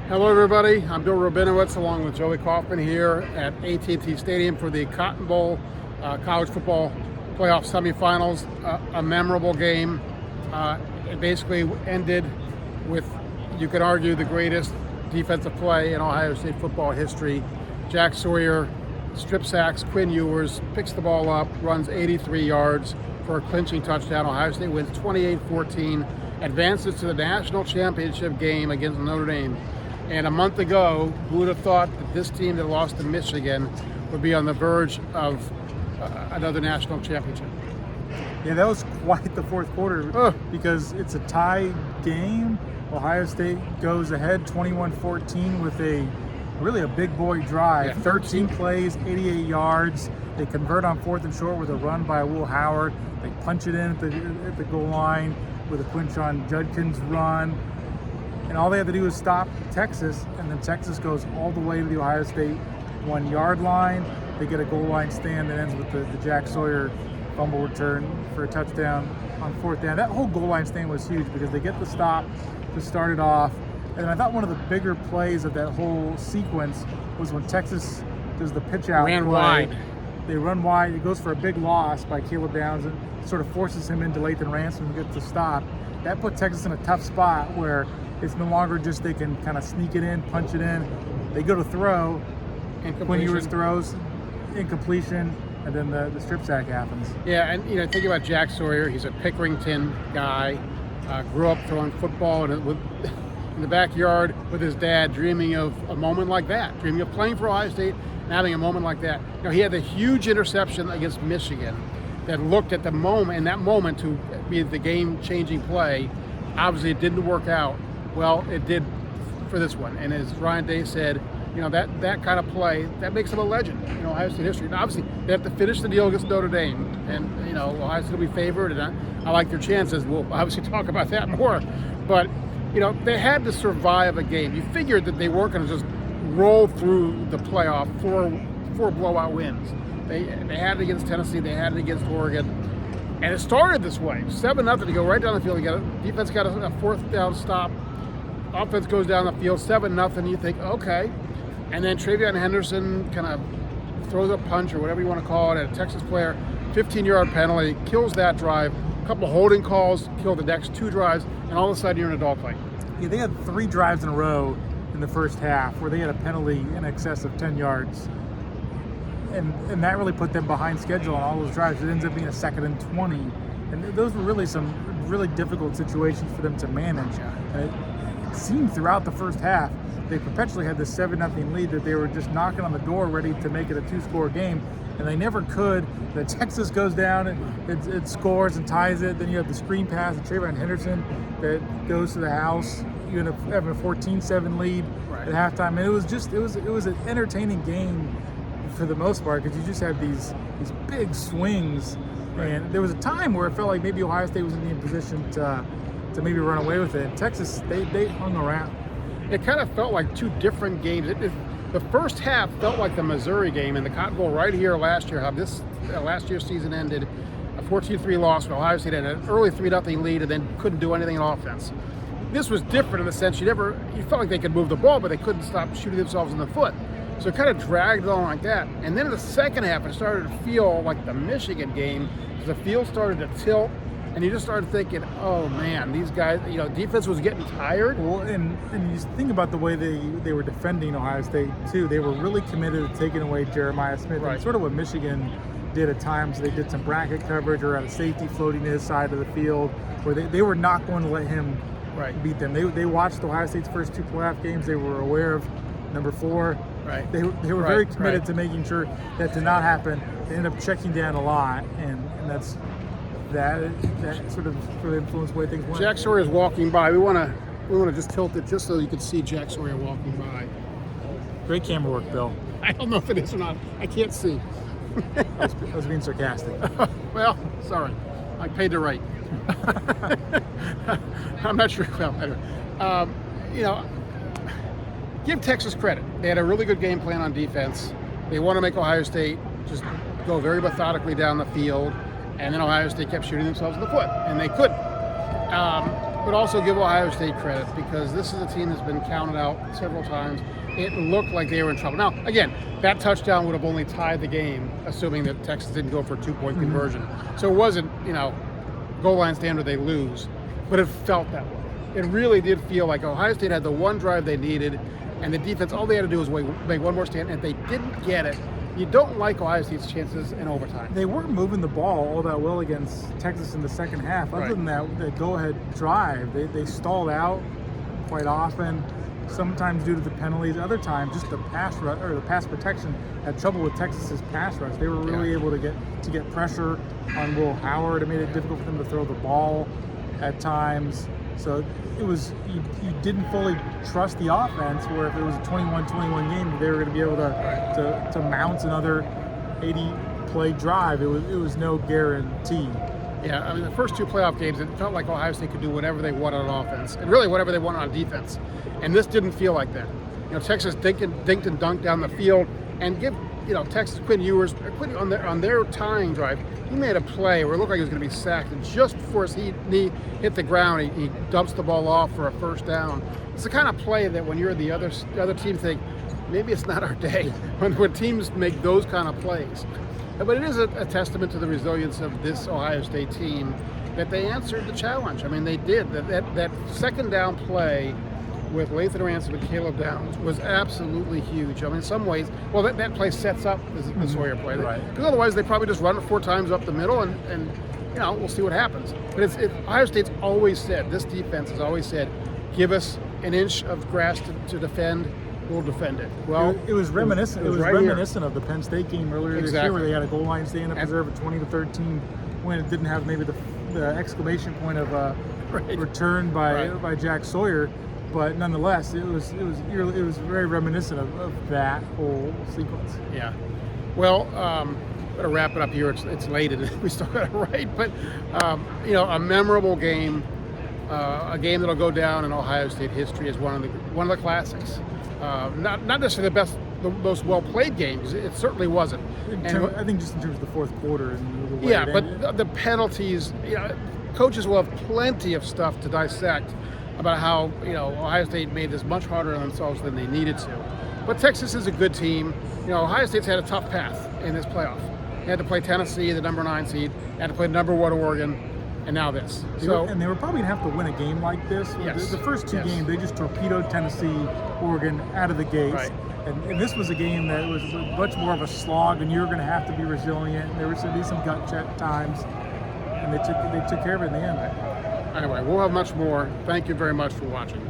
Hello, everybody. I'm Bill Rabinowitz, along with Joey Kaufman here at AT&T Stadium for the Cotton Bowl college football playoff semifinals. A memorable game. It basically ended with, you could argue, the greatest defensive play in Ohio State football history. Jack Sawyer strip sacks Quinn Ewers, picks the ball up, runs 83 yards for a clinching touchdown. Ohio State wins 28-14, advances to the national championship game against Notre Dame. And a month ago, who would have thought that this team that lost to Michigan would be on the verge of another national championship? Yeah, that was quite the fourth quarter because it's a tie game. Ohio State goes ahead 21-14 with a big boy drive. Yeah, 13 plays, 88 yards. They convert on 4th and short with a run by Will Howard. They punch it in at the goal line with a Quinshon Judkins run. And all they have to do is stop Texas, and then Texas goes all the way to the Ohio State 1 yard line. They get a goal line stand that ends with the Jack Sawyer fumble return for a touchdown on 4th down. That whole goal line stand was huge because they get the stop to start it off. And I thought one of the bigger plays of that whole sequence was when Texas does the pitch out Ran play. wide. They run wide. It goes for a big loss by Caleb Downs and sort of forces him into Lathan Ransom to get the stop. That put Texas in a tough spot where it's no longer just they can kind of sneak it in, punch it in. They go to throw, and Quinn Ewers throws, incompletion, and then the strip sack happens. Yeah, and think about Jack Sawyer. He's a Pickerington guy. Grew up throwing football in the backyard with his dad, dreaming of a moment like that, dreaming of playing for Ohio State and having a moment like that. He had the huge interception against Michigan that looked at the moment, in that moment, to be the game-changing play. Obviously, it didn't work out. Well, it did for this one. And as Ryan Day said, that kind of play, that makes him a legend in Ohio State history. And obviously, they have to finish the deal against Notre Dame. And, Ohio State will be favored, and I like their chances. We'll obviously talk about that more. But, they had to survive a game. You figured that they weren't going to just roll through the playoff four blowout wins. They had it against Tennessee. They had it against Oregon. And it started this way, 7-0 to go right down the field. Defense got a 4th down stop. Offense goes down the field, 7-0. You think, okay. And then Travion Henderson kind of throws a punch or whatever you want to call it at a Texas player. 15-yard penalty, kills that drive. A couple of holding calls, kill the next 2 drives, and all of a sudden you're in a dogfight. Yeah, they had 3 drives in a row in the first half where they had a penalty in excess of 10 yards. And that really put them behind schedule on all those drives. It ends up being a 2nd and 20. And those were really some really difficult situations for them to manage. And it seemed throughout the first half, they perpetually had this 7-0 lead that they were just knocking on the door ready to make it a 2-score game. And they never could. The Texas goes down, and it scores and ties it. Then you have the screen pass of Travion Henderson that goes to the house. You end up having a 14-7 lead at halftime. And it was an entertaining game for the most part, because you just have these big swings, and there was a time where it felt like maybe Ohio State was in position to maybe run away with it. And Texas, they hung around. It kind of felt like 2 different games. The first half felt like the Missouri game in the Cotton Bowl right here last year. How this last year's season ended, a 14-3 loss for Ohio State, had an early 3-0 lead, and then couldn't do anything on offense. This was different in the sense you felt like they could move the ball, but they couldn't stop shooting themselves in the foot. So it kind of dragged on like that. And then in the second half, it started to feel like the Michigan game, because the field started to tilt, and you just started thinking, oh man, these guys, defense was getting tired. Well, and you think about the way they were defending Ohio State too. They were really committed to taking away Jeremiah Smith. Right. And sort of what Michigan did at times. They did some bracket coverage or had a safety floating to his side of the field, where they were not going to let him beat them. They watched Ohio State's first 2 playoff games. They were aware of number 4. Right. They were very committed to making sure that did not happen. They ended up checking down a lot, and that sort of influenced the way things went. Jack Sawyer is walking by. We want to just tilt it just so you can see Jack Sawyer walking by. Great camera work, Bill. I don't know if it is or not. I can't see. I was being sarcastic. Well, sorry. I paid to write. I'm not sure. Well, anyway. Give Texas credit. They had a really good game plan on defense. They want to make Ohio State just go very methodically down the field, and then Ohio State kept shooting themselves in the foot, and they couldn't. but also give Ohio State credit because this is a team that's been counted out several times. It looked like they were in trouble. Now, again, that touchdown would have only tied the game, assuming that Texas didn't go for a 2-point conversion. So it wasn't, goal line stand or they lose, but it felt that way. It really did feel like Ohio State had the one drive they needed, and the defense, all they had to do was make one more stand, and if they didn't get it, you don't like Ohio State's chances in overtime. They weren't moving the ball all that well against Texas in the second half. Other than that go-ahead drive, they stalled out quite often, sometimes due to the penalties, other times just the pass rush or the pass protection had trouble with Texas's pass rush. They were really able to get pressure on Will Howard. It made it difficult for them to throw the ball at times. So it was you didn't fully trust the offense, where if it was a 21-21 game, they were going to be able to mount another 80-play drive. It was no guarantee. Yeah, I mean, the first two playoff games, it felt like Ohio State could do whatever they wanted on offense, and really whatever they wanted on defense. And this didn't feel like that. Texas dinked and dunked down the field, and give Texas Quinn Ewers on their tying drive. He made a play where it looked like he was going to be sacked, and just before his knee hit the ground, he dumps the ball off for a first down. It's the kind of play that when you're the other team think, maybe it's not our day. When teams make those kind of plays. But it is a testament to the resilience of this Ohio State team that they answered the challenge. I mean, they did. That second down play with Lathan Ransom and Caleb Downs was absolutely huge. I mean, in some ways, that play sets up the Sawyer play. Because otherwise, they probably just run it 4 times up the middle and we'll see what happens. But Ohio State's always said, this defense has always said, give us an inch of grass to defend, we'll defend it. Well, it was reminiscent. It was right reminiscent of the Penn State game earlier this year, where they had a goal line stand up reserve at 20-13 when it didn't have maybe the exclamation point of return by Jack Sawyer, but nonetheless, it was very reminiscent of that whole sequence. Yeah. Well, better wrap it up here. It's late and we still got it right, but a memorable game. A game that'll go down in Ohio State history as one of the classics. Not necessarily the most well played games. It certainly wasn't. I think just in terms of the fourth quarter and the way it ended. But the penalties. Coaches will have plenty of stuff to dissect about how Ohio State made this much harder on themselves than they needed to. But Texas is a good team. Ohio State's had a tough path in this playoff. They had to play Tennessee, the number 9 seed. They had to play number 1 Oregon. And now this. They were probably going to have to win a game like this. Yes. The first 2 games, they just torpedoed Tennessee, Oregon out of the gates. Right. And this was a game that was much more of a slog, and you're going to have to be resilient. There was going to be some gut check times, and they took care of it in the end. Anyway, we'll have much more. Thank you very much for watching.